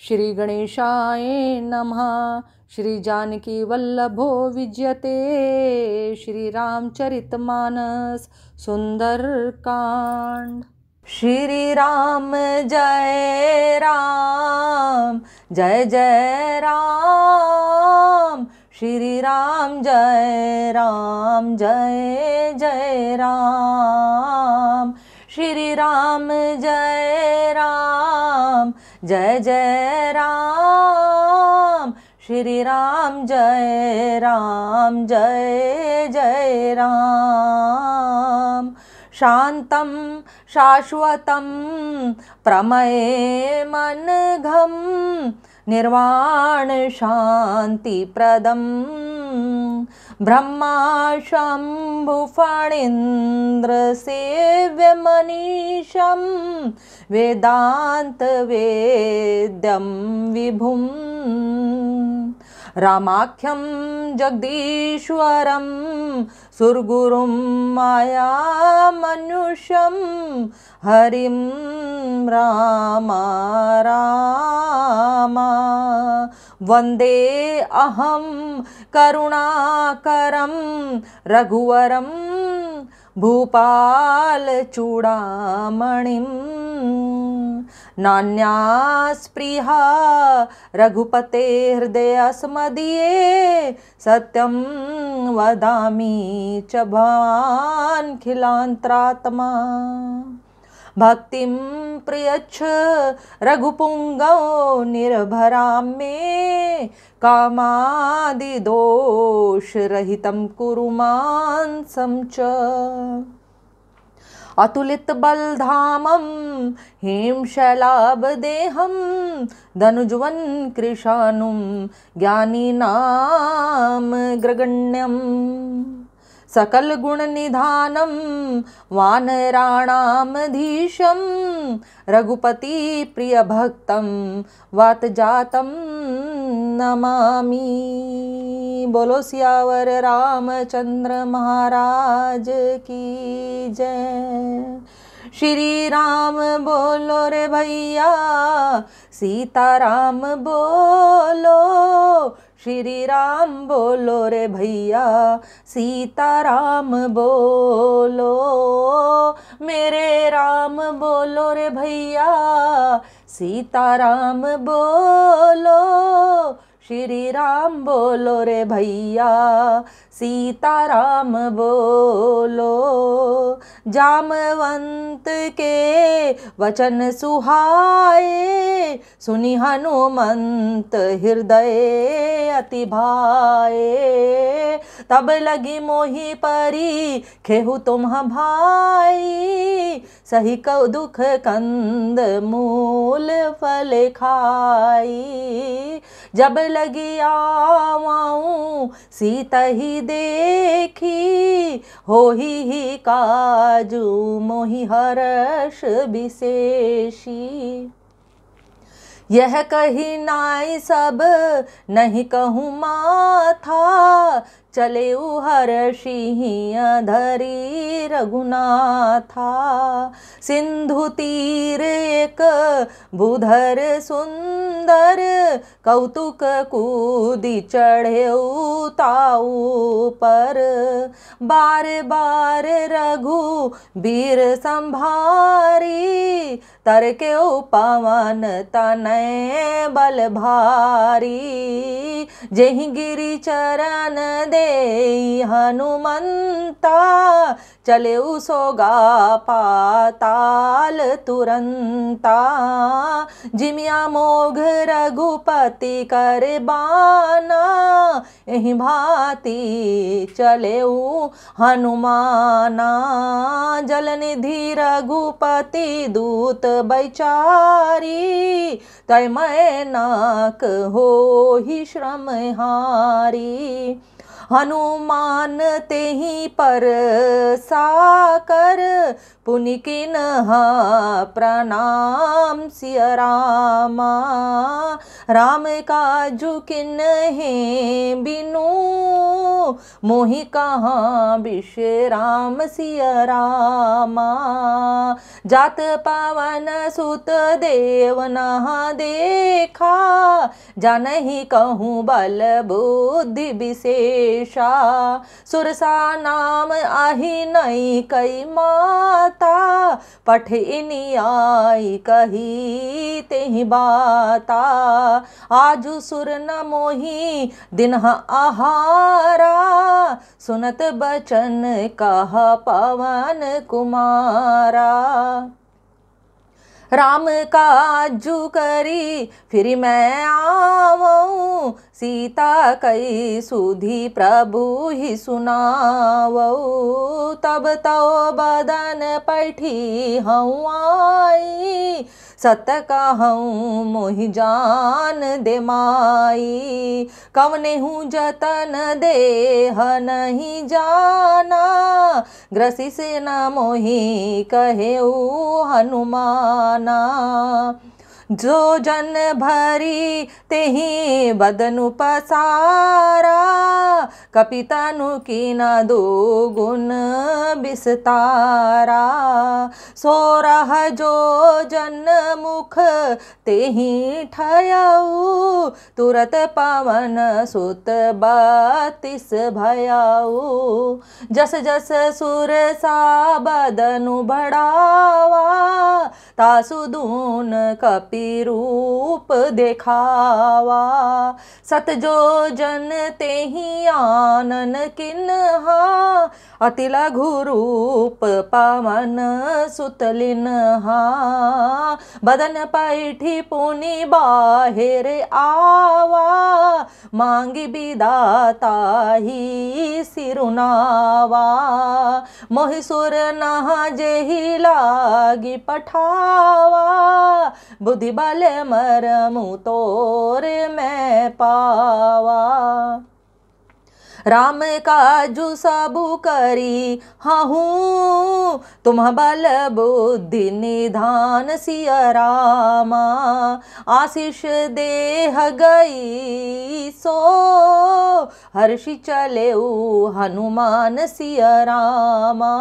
श्री गणेशाय नमः। श्री जानकी वल्लभो विजयते। श्री रामचरितमानस सुंदर कांड। श्री राम जय राम, जय जय राम। श्री राम जय राम, जय जय राम। श्री राम जय राम, जय जय राम। श्री राम जय राम, जय जय राम। शांतं शाश्वतं प्रमेयमनघं निर्वाण शांतिप्रदं ब्रह्मा शंभु फणीन्द्र सेव्यमनीशं वेदांत वेद्यं विभुं रामाख्यं जगदीश्वरं सुरगुरुं मायामनुष्यं हरिं राम रामा वन्दे अहं करुणाकरं रघुवरं भूपालचूडामणिं नान्यास्पृहा रघुपते हृदयस्मदीये सत्यं वदामि च भवान् खिलान्त्रात्मा भक्तिं प्रयच्छ रघुपुंगव निर्भरां मे कामादिदोषरहितं कुरु मानसं च अतुलित बलधामं हेमशैलाभदेहं धनुजवन कृशानुं ज्ञानिनामग्रगण्यम् सकल गुण निधानं वानराणामधीशं रघुपति प्रिय भक्तं वातजातं नमामि। बोलो सियावर रामचंद्र महाराज की जय। श्री राम बोलो रे भैया, सीताराम बोलो। श्री राम बोलो रे भैया, सीताराम बोलो। मेरे राम बोलो रे भैया, सीताराम बोलो। श्री राम बोलो रे भैया, सीताराम बोलो। जामवंत के वचन सुहाए, सुनि हनुमंत हृदय अति भाए। तब लगी मोहि परी खेहु तुम भाई, सही कौ दुख कंद मूल फल खाई। जब लगी आवाऊं सीता ही देखी, होही काजू मोहि हर्ष विशेषी। यह कही नाई सब नहीं कहूँ माथा, चले हर्षि धरी रघुनाथा। सिंधु तीर एक भूधर सुंदर, कौतुक कूदी चढ़े ताऊ पर। बार बार रघु बीर संभारी, तर के पवन तनय बल भारी। जेहि गिरि चरण दे हनुमंता, चले सोगा पाताल तुरंता। जिमिया मोघ रघुपति कर बाना, एहि भांति चले हनुमाना। जलनिधि रघुपति दूत बैचारी, तय मैं नाक हो ही श्रम हारी। हनुमान तेहि पर साकर पुनि किन्हा प्रणाम सिया रामा। राम काजु किन्हे बिनु मोहि कहाँ विश्राम सिया रामा। जात पावन सुत देव नहा देखा जानहि कहूँ बल बुद्धि विशेषा। सुरसा नाम आहि नहीं कई माता पठिनी आई कही तेहि बाता। आजु सुर न मोहि दिनह आहारा सुनत बचन कह पवन कुमारा। राम काजु करी फिर मैं आवऊँ सीता कई सुधी प्रभु ही सुनावऊ। तब तो बदन पैठी हऊँ आई सत कहूँ मोहि जान दे माई। कवने हूँ जतन देह नहीं जाना ग्रसी से न मोहि कहेऊ हनुमाना। जो जन भरी तेहि बदनु पसारा कपितनु की न दो गुण विस्तारा। सोरह जो जन मुख तेहि ठयऊ तुरत पवन सुत 32 भयऊ। जस जस सुर सा बदनु बढ़ावा तासु दून कपि रूप देखावा। सत जो जन तेहि आनन किन्हा अति लघु रूप पवन सुत लिन्हा। बदन पैठी पुनि बाहिर आवा मांगी विदाता ही सिरुनावा। मोहि सुर नहा जेहि लागी पठावा बुद्धि बल मरमु तोर मैं पावा। राम काजु सबु करी हहूँ तुम बल बुद्धि निधान सिया रामा। आशीष देह गई सो हर्षि चलेऊ हनुमान सिया रामा।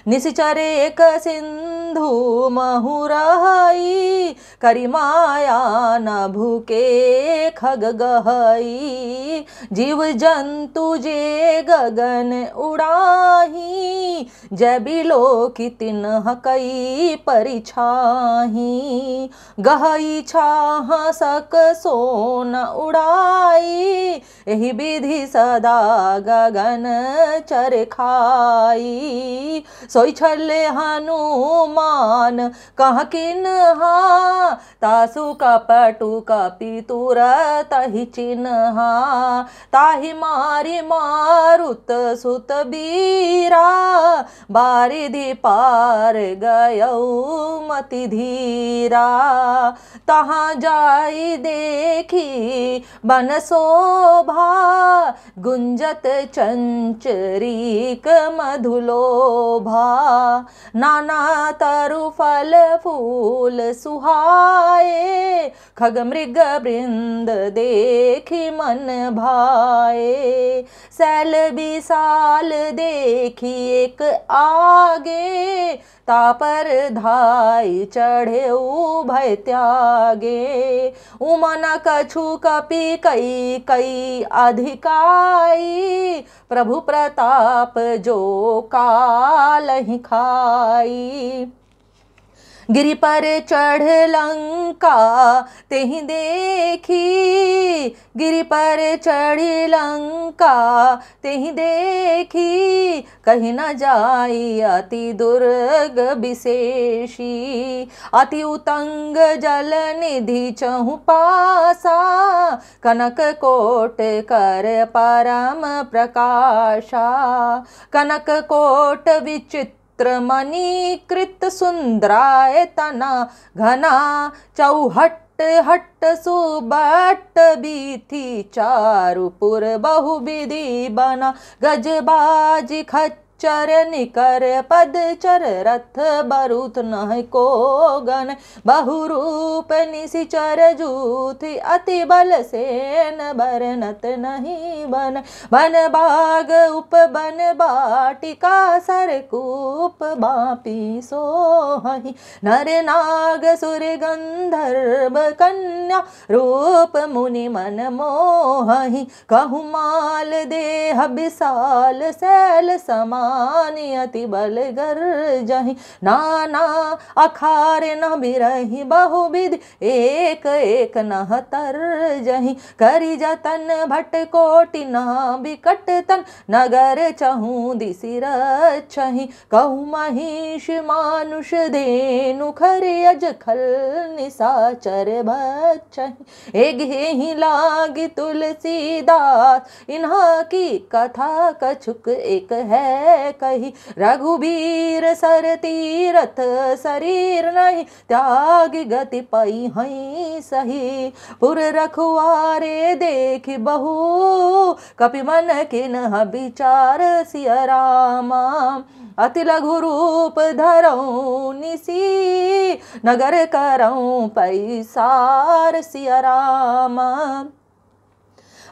निश्चर एक सिंधु महु रही करी माया न भूके खग गहई। जीव जंतु जे गगन उड़ाही जय बिलो की तिन्ह कई परिछाही। गहई छाह सक सोन उड़ाई एहि विधि सदा गगन चर खाई। सोई छले हनुमान कह किन्हा तासु कपटु कपि तुरत ही चिन्हा। ताहि मारी मारुत सुत बीरा बारिधि पार गयऊ मति धीरा। तहाँ जाई देखी बन शोभा गुंजत चंचरीक मधुलोभा। नाना तरु फल फूल सुहाए खग मृग वृंद देखी मन भाए। सैल विशाल देखी एक आगे तापर धाई चढ़े भय त्यागे। उमन कछु कपि कई कई अधिकाई प्रभु प्रताप जो काल ही खाई। गिरि पर चढ़ लंका तेहि देखी गिरि पर चढ़ी लंका तेहि देखी कहीं न जाई अति दुर्ग विशेषी। अति उतंग जल निधि चहु पासा कनक कोट कर परम प्रकाशा। कनक कोट विचित्र मणिकृत सुंदराय तना घना चौहट हट्ट सुबट्ट बीथी चारुपुर बहुविधि बना गजबाजी खच्चर निकर पदचर रथ बरुथ नह को गन बहुरूप निशिचर जूथि अति बल सेन बरनत नहीं बन बन बाग उप बन बाटिका सरकूप बापी सोहि नर नाग सुर गंधर्व कन्या रूप मुनि मन मोहि कहु माल देह विशाल शैल समान अति बल गर्जहि नाना अखार न बिरहि बहुविधि एक एक नह तरजहि करि जतन भट कोटि न बिकट तन नगर चहु दिसि रक्षहि कहु महिष मानुष धेनु खरि अज खल निशाचर बक्षहि एघे लागी तुलसीदास इन्हा की कथा कछुक एक है कही रघुबीर सर तीरथ शरीर नहीं त्याग गति पई हई सही पुर रखुआरे देख बहु कपि मन किन विचार सिया रामा अति लघु रूप धरऊं निसी नगर करऊं पैसार सिया रामा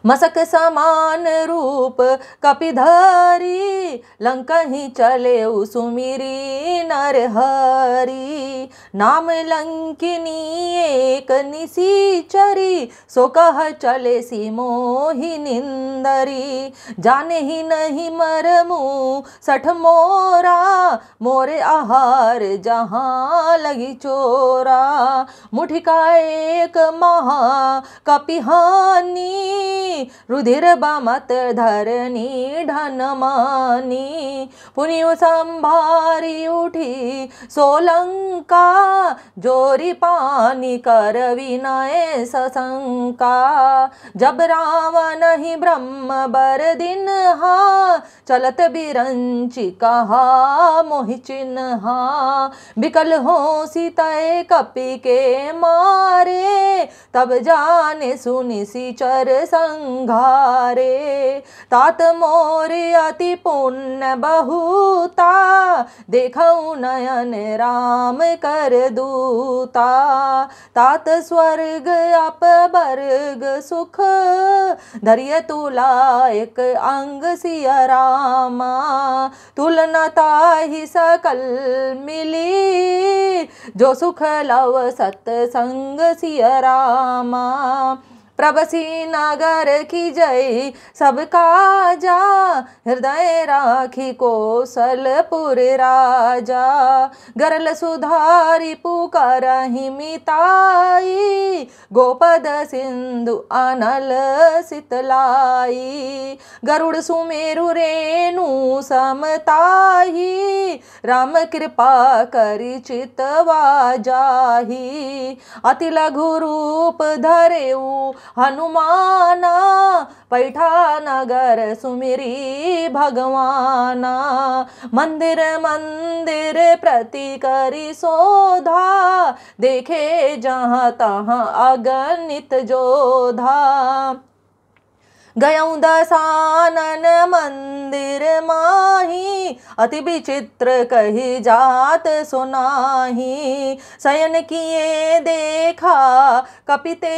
मसक समान रूप कपिधारी लंकहि चले सुमिरी नरहरी नाम लंकिनी एक निशिचरी सो कह चले सी मोहि निंदरी जाने ही नहीं मरमु सठ मोरा मोरे आहार जहाँ लगी चोरा मुठिका एक महा कपिहानी रुधिर बामत धरनी ढन मानी पुनियो संभारी उठी सोलंका जोरी पानी कर विनय सशंका जब रावण ही ब्रह्म बर दिन हा चलत बिरंची कहा मोहि चिन्हा बिकल हो सीतय कपि के मारे तब जाने सुनि सिचर संघारे तात मोर अति पुण्य बहुता देखऊ नयन राम कर दूता तात स्वर्ग अपवर्ग सुख धरिय तुला एक अंग सिया रामा तुलना ताहि सकल मिली जो सुख लव सत्संग सिया रामा प्रभसी नगर की जय सब काजा हृदय राखी कौशलपुर राजा गरल सुधारी पुकारहि मिताई गोपद सिंधु अनल सितलाई गरुड़ सुमेरु रेणु समताही राम कृपा करि चितवा जाही अति लघु रूप धरेऊ हनुमाना पैठा नगर सुमिरी भगवाना मंदिर मंदिर प्रति करी शोधा देखे जहाँ तहाँ अगणित जोधा गयऊँ दसानन मंदिर माही अति विचित्र कही जात सुनाही शयन किए देखा कपिते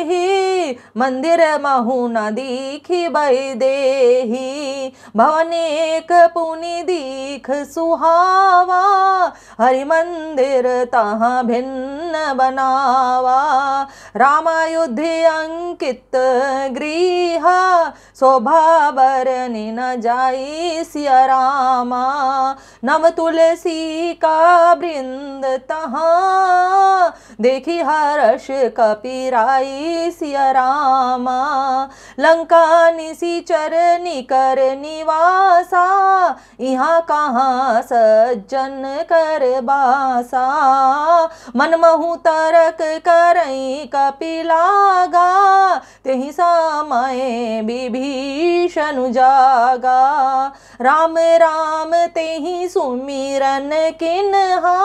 ही मंदिर महु न दीखी बैदेही भवन एक पुनि दीख सुहावा हरि मंदिर तहाँ भिन्न बनावा रामायुध अंकित गृह शोभा बरनि न जाई सिया रामा नव तुलसी का वृंद तहाँ देखी हर्ष कपिराई सिया रामा लंका निशिचर निकर निवासा यहाँ कहाँ सज्जन कर बासा मन कहूँ तरक करई कपिलागा, तेहि समय विभीषण जागा। राम राम तेहि सुमिरन किन्हा,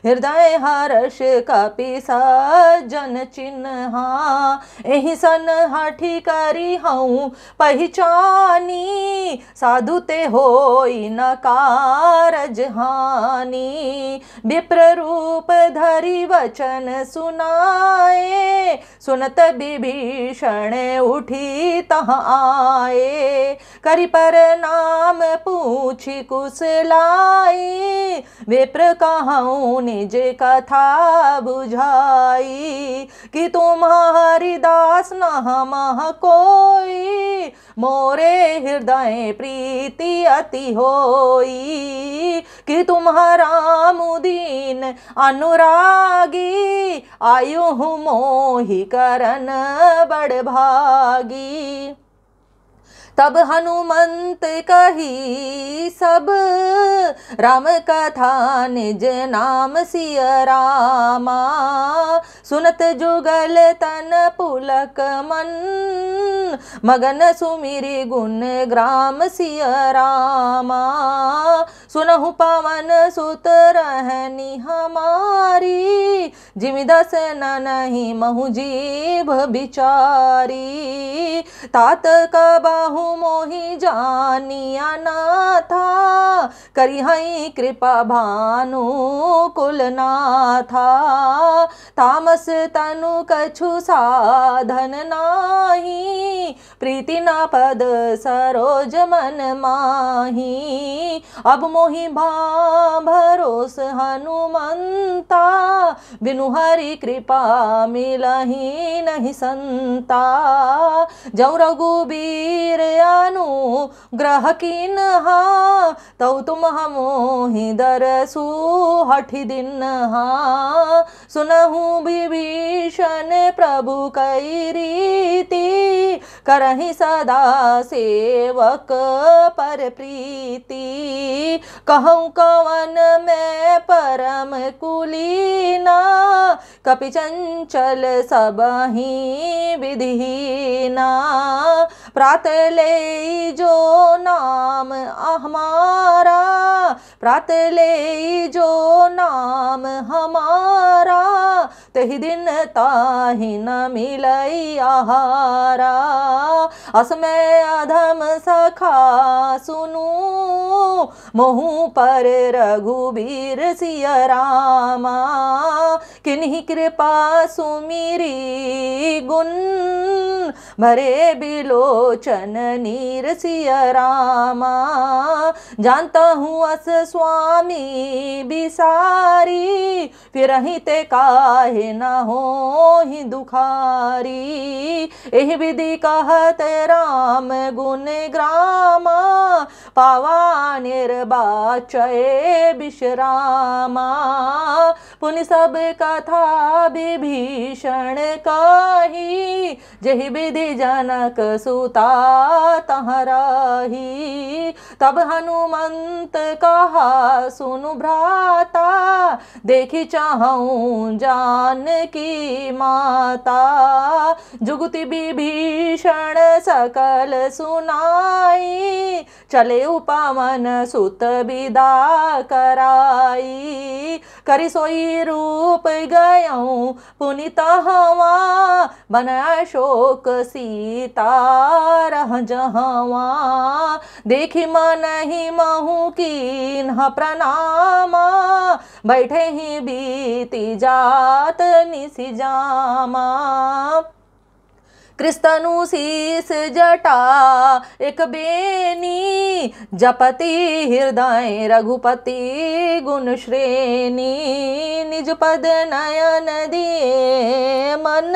हृदय हर्ष कपि सज्जन चिन्हा। एहि सन हठी करी हूँ पहचानी, साधु ते होई न कारज हानि। विप्र रूप धरि वचन सुनाए, सुनत विभीषण उठी तह आए। करि प्रणाम पूछि कुशलाई, विप्र कहूँ निज कथा बुझाई। कि तुम्हारी दास न हमह कोई, मोरे हृदय प्रीति अति होई। कि तुम्हारा मुदीन अनुरागी, आयु मोहि करन बड़ भागी। तब हनुमंत कही सब, राम कथा निज नाम सिय रामा। सुनत जुगल तन पुलक मन, मगन सुमिरि गुण ग्राम सिय रामा। सुनहु पवन सुत रहनी हमारी, जिमि दस ननहि महु जीभ बिचारी। तात कबहु मोहि जानिया नाथा, करिहई कृपा भानु कुलनाथा। तामस तनु कछु साधन नाही, प्रीति न पद सरोज मन माही। अब मोहि भरोस हनुमंता, बिनु हरि कृपा मिलहि नहीं संता। जौ रघुबीर अनुग्रह कीन्हा, तौ तुम मोहि दरसु हठि दिन्हा। सुनहु विभीषण प्रभु कई रीति, करहि सदा सेवक पर प्रीति। कहूँ कवन मैं परम कुलीना, कपि चंचल सबहि विधिहीना। प्रात ले जो नाम हमारा, प्रात ले जो नाम हमारा। तेहि दिन ताहि न मिलई आहारा। असमय अधम सखा सुनू, मोहु पर रघुबीर सिय रामा। किन्हि कृपा सुमिरी गुण, भरे बिलोचन नीर सिय रामा। जानता हूँ अस स्वामी बिसारी, फिरहि ते काहे न होहि दुखारी। एहि विधि कहत राम गुण ग्रामा, पावा निर्वाचय विश्रामा। पुनि सब कथा विभीषण कही, जेहि विधि जनक सुता तहाँ रही। तब हनुमंत कहा सुनु भ्राता, देखि चाहूँ जानकी माता। जुगति विभीषण सकल सुनाई, चले पवन सुत विदा कराई। करि सोई रूप गयऊँ पुनि तहवा, बन अशोक सीता रह जहवा। देखि मनहि महु कीन्ह प्रणामा, बैठे ही बीती जात निसि जामा। कृस्तनु शीस जटा एक बेनी, जपति हृदय रघुपति गुण श्रेणी। निज पद नयन दिए मन,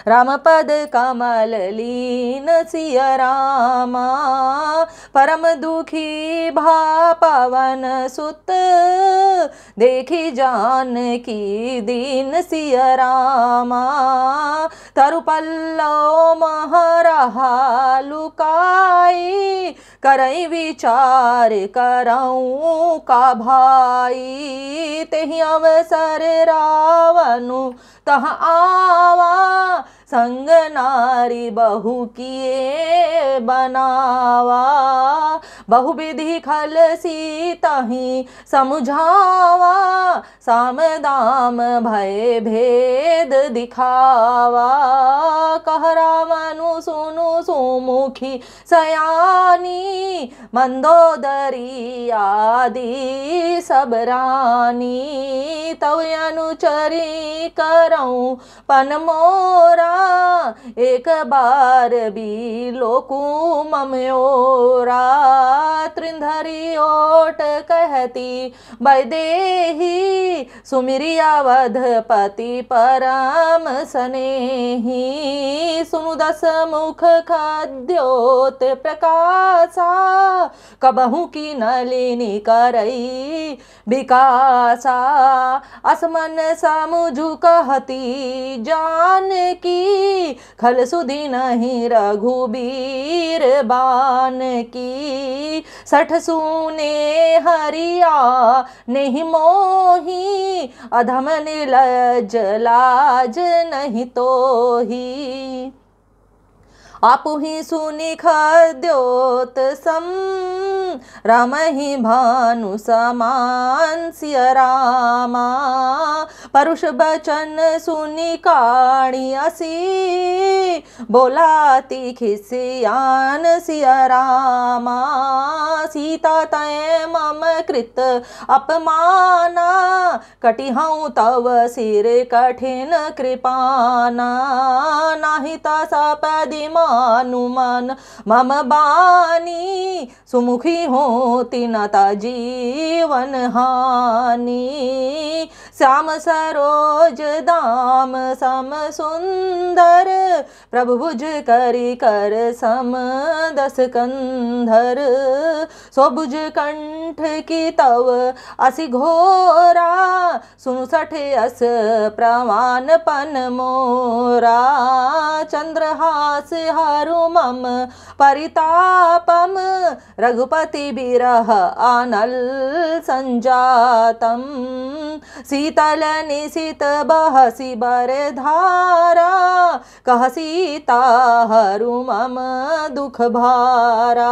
राम पद कमल लीन सिय रामा। परम दुखी भा पवन सुत, देखी जानकी दीन सिय रामा। तरुपल लो महरहा लुकाई, करई विचार करऊँ का भाई। तेहि अवसर रावनु तह आवा, संग नारी बहु किए बनावा। बहुविधि खल सीतहि समझावा, साम दाम भय भेद दिखावा। कह रावनु सुनु सुमुखी सयानी, मंदोदरी आदि सब रानी। तव अनुचरी करऊँ पन मोरा, एक बार भी लोकु ममयोरा। त्रिंधरी ओट कहती वैदेही, सुमिरी अवधपति परम स्नेही। सुनु दस मुख खद्योत प्रकाशा, कबहू की नलिनी करई विकासा। असमन समुझु कहती जानकी, खल सुधि नहीं रघुबीर बान की। सठ सूने हरिया नहीं मोही, अधम निर्लज लाज नहीं तोही। आपु ही सुनि खद्योत सम, राम ही भानु समान सिय रामा। परुष बचन सुनि काणी असी, बोलाती खिसियान सिय रामा। सीता तय मम कृत अपमाना, कटिहऊँ तव सिर कठिन कृपाना। नाही तसपदि मानुमन मम बानी, सुमुखी होती न ता जीवन हानि। श्याम सरोज दाम सम सुंदर, प्रभु भुज करी कर सम दस कंधर। सो भुज कंठ की तव असि घोरा, सुनु सठ अस प्रमाण पन मोरा। चंद्रहास हरु मम परितापम, रघुपति बिरह आनल संजातम। शीतल निशित बहसी बर धारा, कह सीता हरु मम दुख भारा।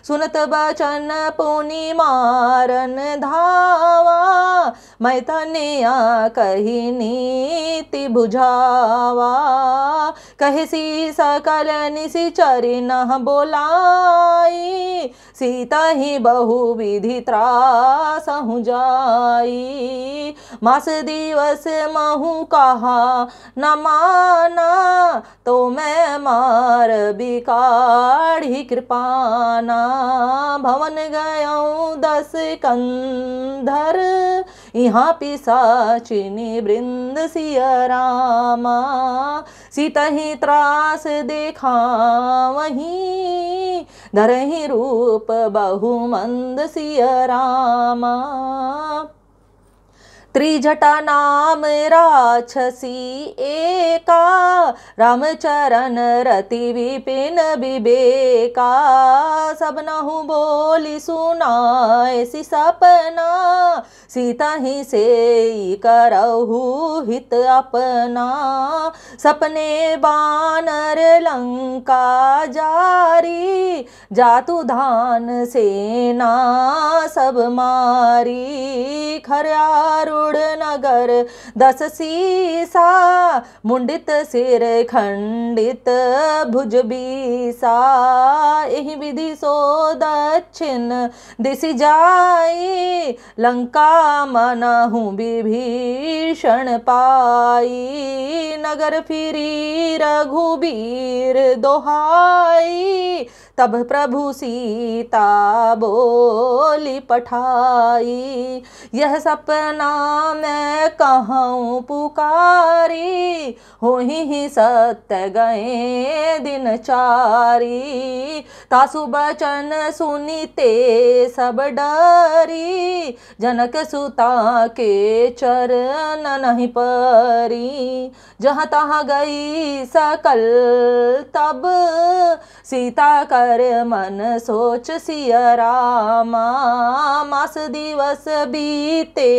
सुनत बचन पुनि मारन धावा, मैं तनिया कही नीति बुझावा। कहसी सकल निशिचरि न बोलाई, सीता ही बहुविधि त्रासहु जाई। मास दिवस महु कहा न माना, तो मैं मार बिकाढ़ी कृपाना। भवन गयऊँ दस कंधर, यहाँ पिशाचिनी वृंद सिय रामा। सीतहि त्रास देखा वहीं, धरहि रूप बहुमंद सिय रामा। त्रिजटा नाम राक्षसी एका, रामचरण रति विपिन विवेका। सब नहु बोली सुनाए सि सपना, सीता ही से करहु हित अपना। सपने बानर लंका जारी, जातु धान सेना सब मारी। खर्यारुण नगर दस सीसा, मुंडित सिर खंडित भुज बीसा। एहि विधि सो दक्षिण दिशि जाई, लंका मनहु विभीषण पाई। नगर फिरी रघुबीर दोहाई, तब प्रभु सीता बोली पठाई। यह सपना मैं कहूँ पुकारी, हो ही सत्य गए दिन चारी। तासु बचन सुनीते सब डरी, जनक सुता के चरण नहीं परी। जहाँ तहाँ गई सकल तब, सीता कर मन सोच सिया रामा। मास दिवस बीते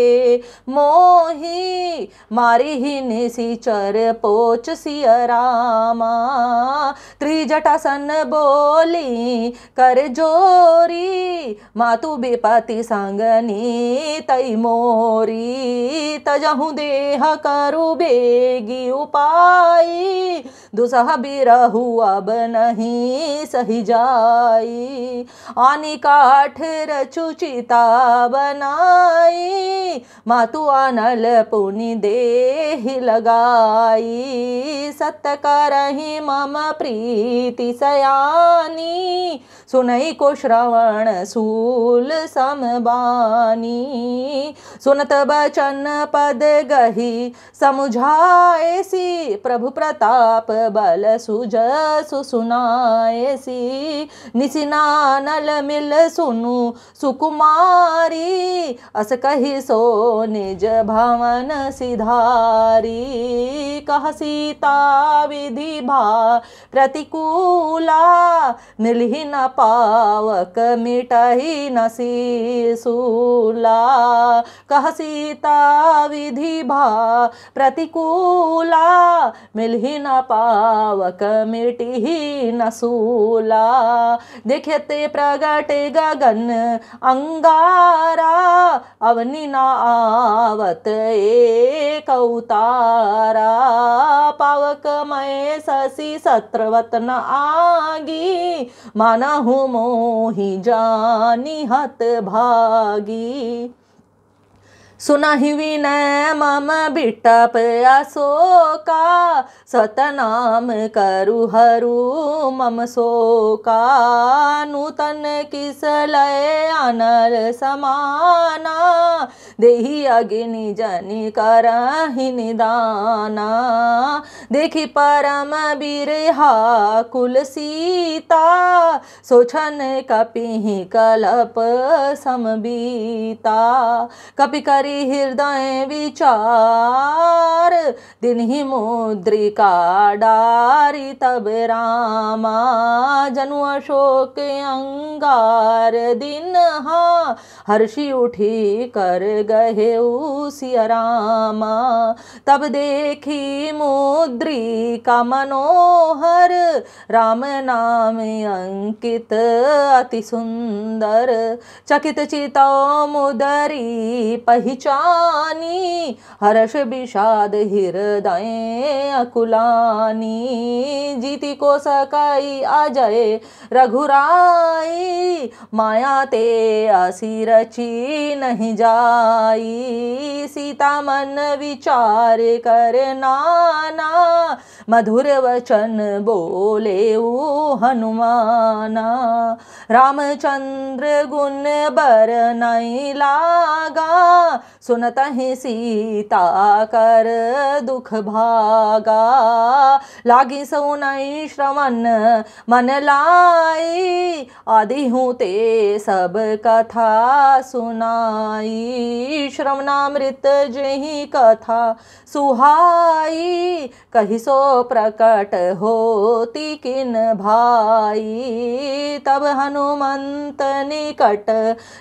मोही, मारी ही निशिचर पोच सिया रामा। त्रिजटासन बोली कर जोरी, मातु विपति संगनी तई मोरी। तजहु देह करु बेगी उपाई, दुसह बिरहु अब नहीं सही जाई। आनी काठ रचु चिता बनाई, मातु आनल पुनि देहि लगाई। सत्य करहि मम प्रीति सयानी, सुनई को श्रवण सूल समबानी। सुनत बचन पद गही समुझाएसी, प्रभु प्रताप बल सुजसु सुनाएसी। निसिनानल मिल सुनु सुकुमारी, अस कही सो निज भवन सिधारी। कह सीता विधि भा प्रतिकूला, मिलहि न पावक मिटहि न शिशूला। कह सीता विधि भा प्रतिकूला, मिलहि न पावक मिटहि न शूला। देखते प्रगट गगन अंगारा, अवनि न आवत एक उतारा। पावक मय शशि सत्रवत न आगी, मानहु मोहि जानी हत भागी। सुनहि विनय मम बिटप अशोका, सतनाम करु हरू मम शोका। नूतन किस लय अनल समाना, देहि अग्नि जनि करहि निदाना। देखि परम बिरहा कुल सीता, सोचन कपिहि कलप समबीता। कपि करि हृदय विचार, दिनहि मुद्रिका डारी तब रामा। जनु अशोक अंगार दिनहा, हर्षि उठी कर गहेउ सिया रामा। तब देखी मुद्रिका मनोहर, राम नाम अंकित अति सुंदर। चकित चितौ मुदरी पहचानी, हर्ष विषाद हृदय अकुलानी। जीति को सकई अजय रघुराई, माया ते असी रची नहीं जाई। सीता मन विचार कर नाना, मधुर वचन बोले हनुमाना। रामचंद्र गुण बर नहीं लागा, सुनतहि सीता कर दुख भागा। लागी सुनई श्रवण मन लाई, आदि हूँ ते सब कथा सुनाई। श्रवणामृत जेहि कथा सुहाई, कहि सो प्रकट होती किन भाई। तब हनुमंत निकट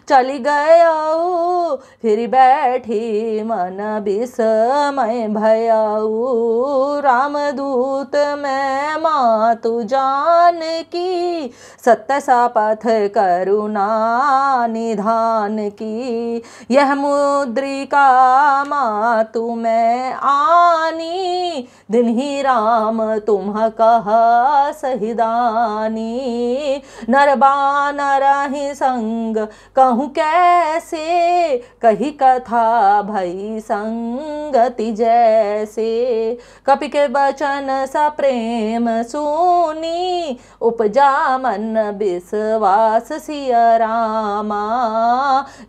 चली गयऊ, फिर बैठी मन विस्मय भयऊ। रामदूत मैं मातु जानकी, सत्य शपथ करुणा निधान की। यह मुद्रिका मातु मैं आनी, दिन ही राम तुम कहा सहिदानी। नर बानर ही संग कहूँ कैसे, कही कथा भई संगति जैसे। कपि के बचन सा प्रेम सुनी, उपजा मन विश्वास सिय रामा।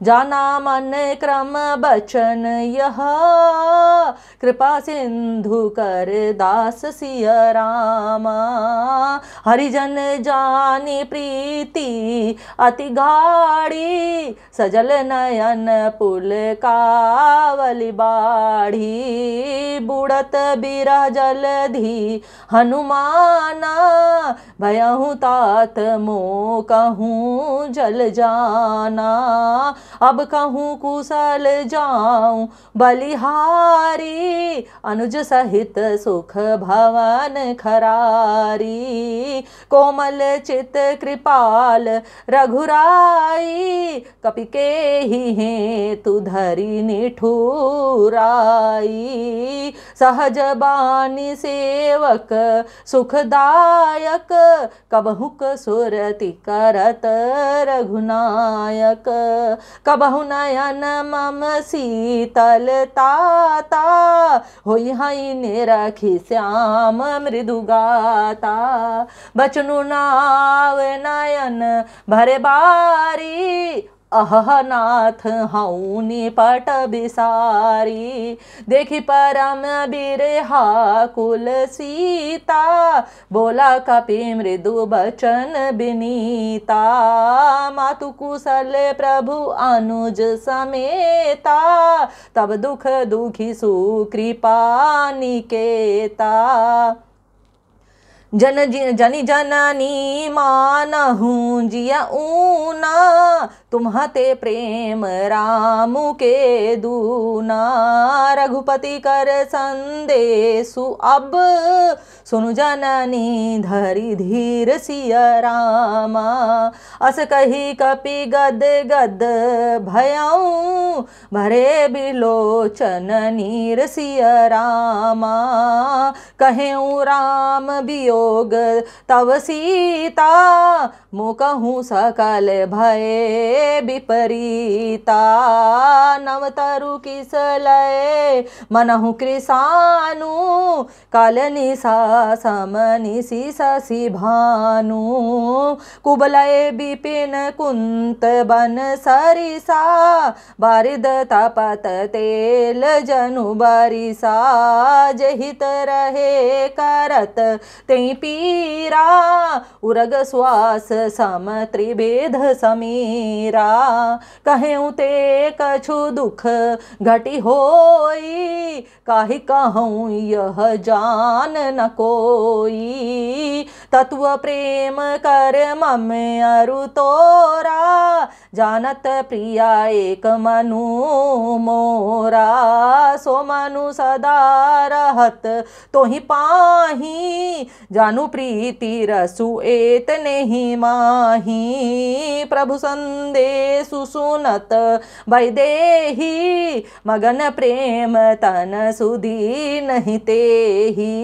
जाना मन क्रम बचन यह, कृपा सिंधु कर दास सिय रामा। हरिजन जानी प्रीति अति गाढ़ी, सजल नयन पुल कावली बाढ़ी। बुड़त बिरह जलधि हनुमाना, भयहु तात मो कहूँ जल जाना। अब कहूँ कुशल जाऊँ बलिहारी, अनुज सहित सुख भवन खरारी। कोमल चित कृपाल रघुराई, कपि के ही हेतु धरि निठुराई। सहज बानी सेवक सुखदायक, कबहु सुरति करत रघुनायक। कबहु नयन मम शीतल ताता, होई हई निरखी श्याम मृदु गाता। बचनु नाव नयन भरे बारी, अह नाथ हऊँ निपट बिसारी। देखी परम बिरहा कुल सीता, बोला कपि मृदु बचन बिनीता। मातु कुशल प्रभु अनुज समेता, तब दुख दुखी सुकृपा निकेता। जनि जननी मानहु जिया ऊना, तुम्हते प्रेम रामु के दूना। रघुपति कर संदेशु अब, सुनु जननी धरि धीर सिय रामा। अस कही कपि गद गद भयऊ, भरे बिलोचन नीर सिय रामा। कहेऊ राम वियोग तव सीता, मो कहूँ सकल भय विपरीता। नव तरु किस लय मनहु कृसानु, काल निशा सम निशि शशि भानु। कुबलय विपिन कुंत बन सरिसा, बारिद तपत तेल जनु बरिसा। जहित रहे करत तें पीरा, उरग श्वास सम त्रिभेद समीरा। कहेऊ ते कछु दुख घटी होई, काहि कहूँ यह जान न कोई। तत्व प्रेम कर मम अरु तोरा, जानत प्रिया एक मनु मोरा। सो मनु सदा रहत तोहि पाही, जानु प्रीति रसु एत नहीं माही। प्रभु संदेशु सुनत वैदेही, मगन प्रेम तन सुधी नहीं तेही।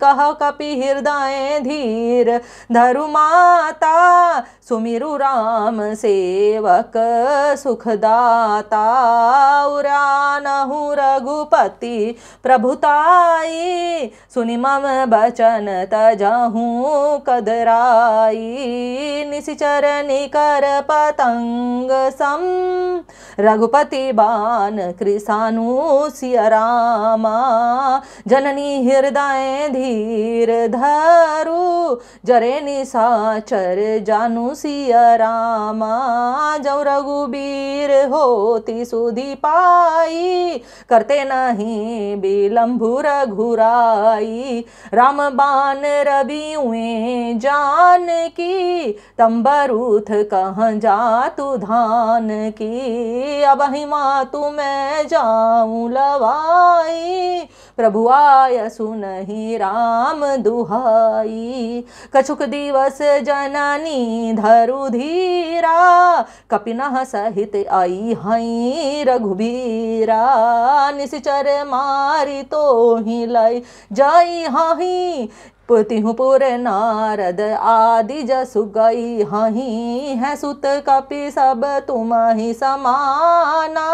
कह कपि हृदय धीर धरु माता, सुमिरु राम सेवक सुखदाता। उरानहु रघुपति प्रभुताई, सुनि मम बचन तजहूँ कदराई। निशिचर निकर पतंग सम, रघुपति बान कृसानु सिय रामा। जननी हृदय धीर धरु, जरे निशाचर जानु सिय रामा। जौ रघुबीर होती सुधि पाई, करते नहीं बिलम्भु रघुराई। राम बान रवि उए जान की, तंबरूथ कहाँ जातु धान की। अब हिमा तुम्हें जाऊं लवाई, प्रभु आय सुनहि राम दुहाई। कछुक दिवस जननी धरु धीरा, कपिनह सहित आई हई रघुबीरा। निशिचर मारी तो ही लाई जाई हही, पुतिहु पुर नारद आदि जसु गई, हहीं है सुत कपि सब तुम ही समाना।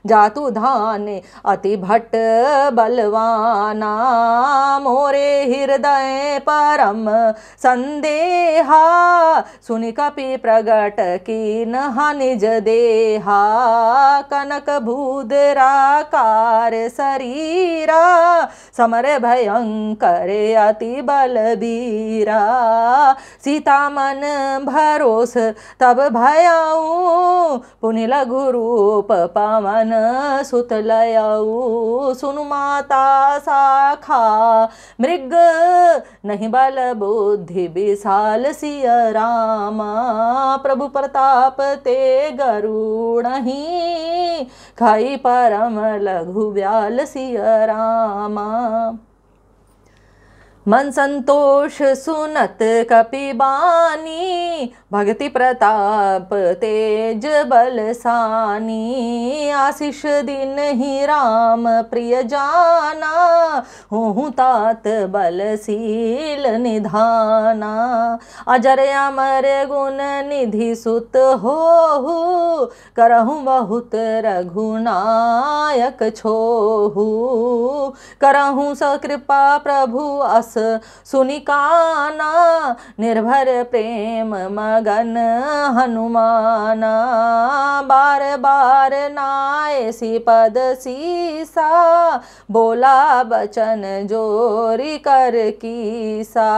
जातु धान अति भट्ट बलवाना, मोरे हृदय परम संदेहा। सुनि कपि प्रगट कीन निज देहा, कनक भूधराकार शरीरा। समर भयंकर अति बलबीरा, सीता मन भरोस तब भयाऊ। पुनि लघु रूप पवन सुत लयाऊ, सुनु माता शाखा मृग नहीं बल बुद्धि विशाल सिय रामा। प्रभु प्रताप ते गरुड़हि, खाई परम लघु ब्याल सिय रामा। मन संतोष सुनत कपि बानी, भक्ति प्रताप तेज बलसानी। आशीष दिन ही राम प्रिय जाना, हूँ तात बलशील निधाना। अजर अमर गुण निधि सुत होहु, करहु बहुत रघुनायक छोहु। करहु सकृपा प्रभु अस सुनिकाना, निर्भर प्रेम मगन हनुमाना। बार बार नायसी पद सीसा, बोला बचन जोरी कर कीसा।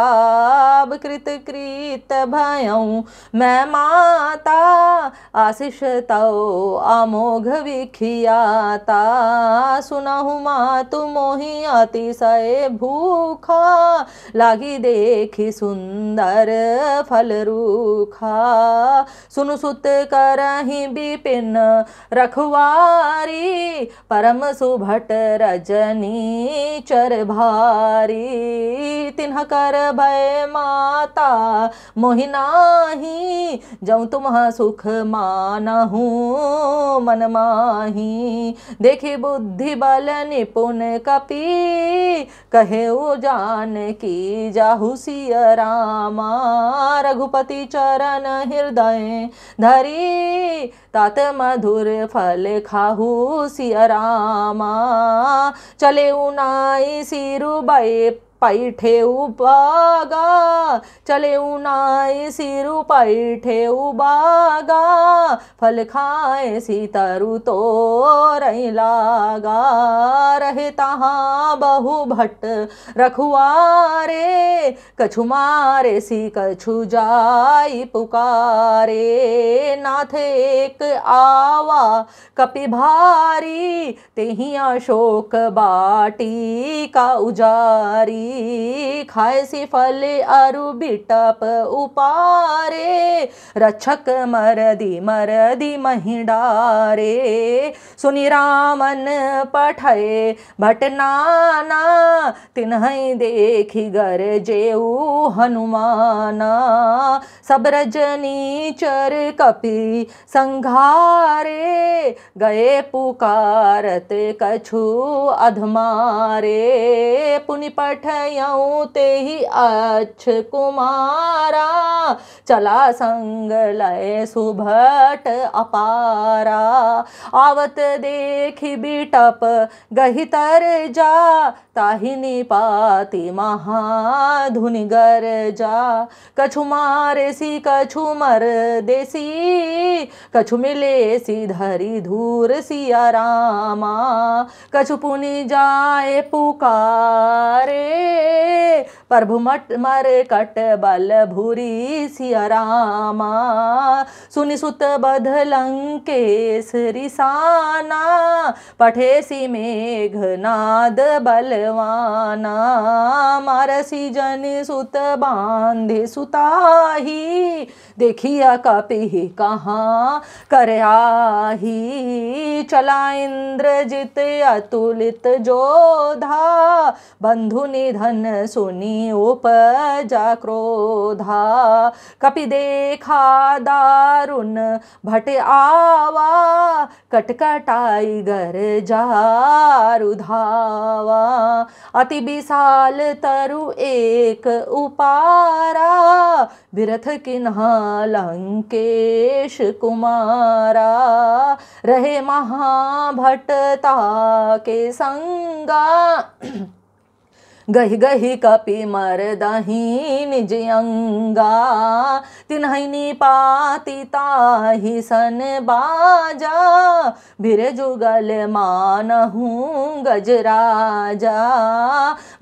कृत कृत भयऊँ मैं माता, आशीष तौ अमोघ विखियाता। सुनहु मातु मोहि अतिशय भूखा, लागी देखी सुंदर फल रूखा। सुनु सुत करहि विपिन रखवारी, परम सुभट रजनी चर भारी। तिन्ह कर भय माता मोहि नाही, जऊँ तुम्ह सुख मानहु मन माही। देखी बुद्धि बल निपुण कपि, कहे जानकी जाहु सिय रामा। रघुपति चरण हृदय धरी, तात मधुर फल खाहु सिय रामा। चले उनाई सिरु बाए पैठे उबागा, चले उनाई सिरु पैठे उबागा। फल खाए सीतरु तो रही लागा, रहे तहाँ बहु भट्ट रखुआरे। कछु मारे सी कछु जाई पुकारे, नाथ एक आवा कपि भारी। तेहि अशोक बाटी का उजारी, खाए सी फल अरु बिटप उपारे। रक्षक मरदी महि डारे, सुनि रामन पठय भटनाना। तिन्हि देखि गरजेउ हनुमाना, सब रजनी चर कपि संघारे। गए पुकारत कछु अधमारे, पुनि पठयऊँ तेहि अच्छ कुमारा। चला संग लय सुभट अपारा, आवत देखि बिटप गहि तर जा। ताहि निपाति महाधुनि गरजा, कछु मारे सी कछु मर देसी। कछु मिले सी धरि धूर सिया रामा, कछु पुनि जाए पुकारे। प्रभु मर कट बल भूरी सिया रामा, सुनि सुत बध लंकेश रिसाना। पठे सी मेघनाद बलवाना, मारसी जन सुत बांधे सुताही। देखिया कपि कहाँ कर आही, आई, चला इंद्रजित अतुलित जोधा, बंधु निधन सुनी उपजा क्रोधा। कपि देखा दारुण भट आवा, कटकटाई गर जारु धावा। अति विशाल तरु एक उपारा, बिरथ किन्हा लंकेश कुमारा। रहे महाभटता के संगा, गहि गहि कपि मरदहि निज अंगा। तिन्हि निपाति ताहि सन बाजा, बिर जुगल मानहु गजराजा।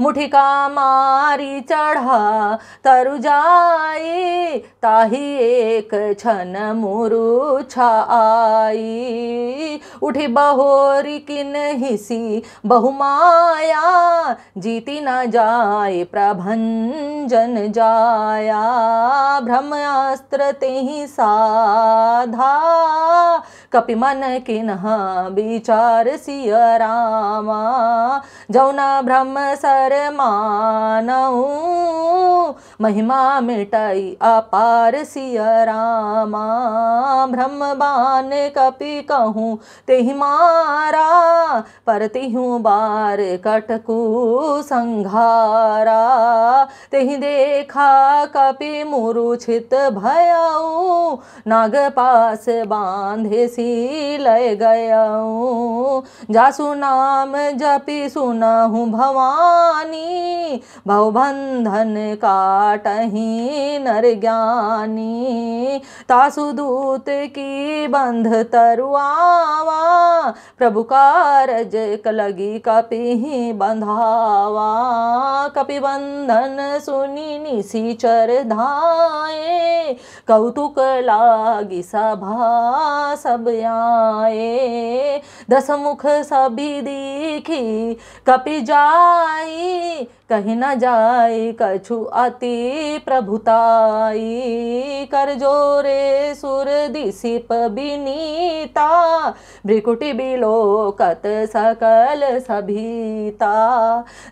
मुठिका मारी चढ़ा तरु जाई, ताहि एक छन मुरुछा आई। उठी बहोरी किन्हिसी बहुमाया, जीती न जाय प्रभंजन जाया। ब्रह्मास्त्र तेहि साधा, कपि मन किन्हा विचार सिय रामा। जौना ब्रह्म सर मानऊ, महिमा मिटाई अपार सिय रामा। ब्रह्म बान कपि कहूँ तेहि मारा, पर तिहु बार कटकु संघारा। तेहि देखा कपि मूर्छित भयऊ, नाग पास बांधे सी लय गयऊ। जासु नाम जपि सुनहु भवानी, भवबंधन काटहि नर ज्ञानी। तासु दूत की बंध तरुआवा, प्रभु कारज लगी कपि बंधावा। कपि बंधन सुनी निशिचर धाये, कौतुक लागी सभा सब आए। दस मुख सभी दीखी कपि जाई, कहीं न जाई कछु अति प्रभुताई। कर जोरे सुर दिसिप बिनीता, भ्रिकुटि बिलोकत सकल सभीता।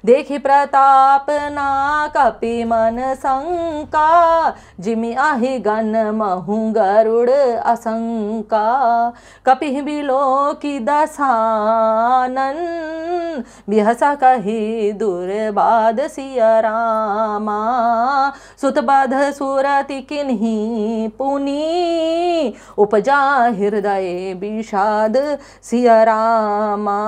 देखि प्रताप ना कपि मन शंका, जिमि आहि गण महु गरुड़ असंका। कपि बिलोकि दसानन, बिहसा कहि दुर्बाद सिय रामा। सुतबध सुरति किन्हि पुनी, उपजा हृदय विषाद सिय रामा।